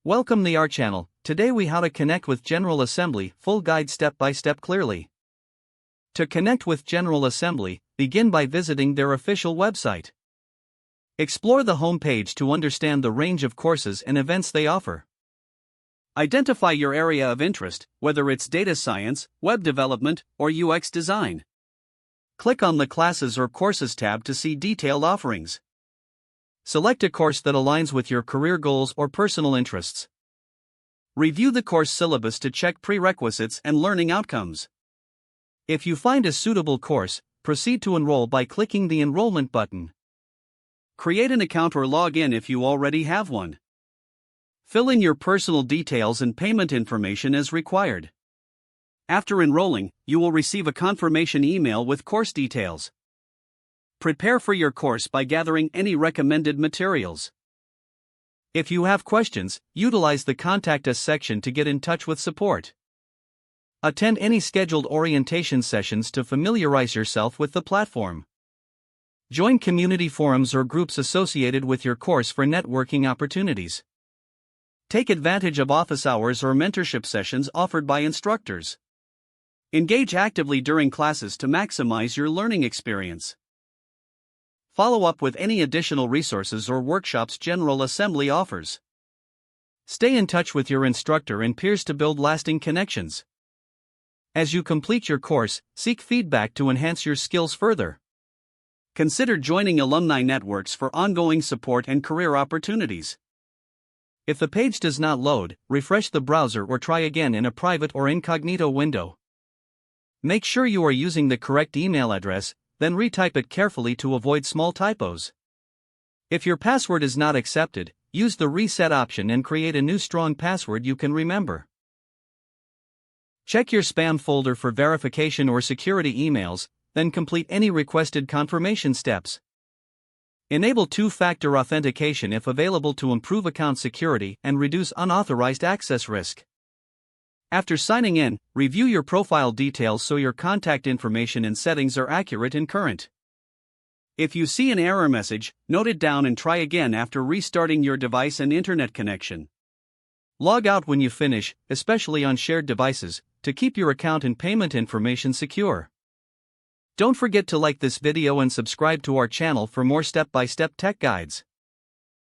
Welcome to our channel. Today we how to connect with General Assembly, full guide step by step clearly. To connect with General Assembly, begin by visiting their official website. Explore the home page to understand the range of courses and events they offer. Identify your area of interest, whether it's data science, web development, or UX design. Click on the Classes or Courses tab to see detailed offerings. Select a course that aligns with your career goals or personal interests. Review the course syllabus to check prerequisites and learning outcomes. If you find a suitable course, proceed to enroll by clicking the enrollment button. Create an account or log in if you already have one. Fill in your personal details and payment information as required. After enrolling, you will receive a confirmation email with course details. Prepare for your course by gathering any recommended materials. If you have questions, utilize the Contact Us section to get in touch with support. Attend any scheduled orientation sessions to familiarize yourself with the platform. Join community forums or groups associated with your course for networking opportunities. Take advantage of office hours or mentorship sessions offered by instructors. Engage actively during classes to maximize your learning experience. Follow up with any additional resources or workshops General Assembly offers. Stay in touch with your instructor and peers to build lasting connections. As you complete your course, seek feedback to enhance your skills further. Consider joining alumni networks for ongoing support and career opportunities. If the page does not load, refresh the browser or try again in a private or incognito window. Make sure you are using the correct email address, then retype it carefully to avoid small typos. If your password is not accepted, use the reset option and create a new strong password you can remember. Check your spam folder for verification or security emails, then complete any requested confirmation steps. Enable two-factor authentication if available to improve account security and reduce unauthorized access risk. After signing in, review your profile details so your contact information and settings are accurate and current. If you see an error message, note it down and try again after restarting your device and internet connection. Log out when you finish, especially on shared devices, to keep your account and payment information secure. Don't forget to like this video and subscribe to our channel for more step-by-step tech guides.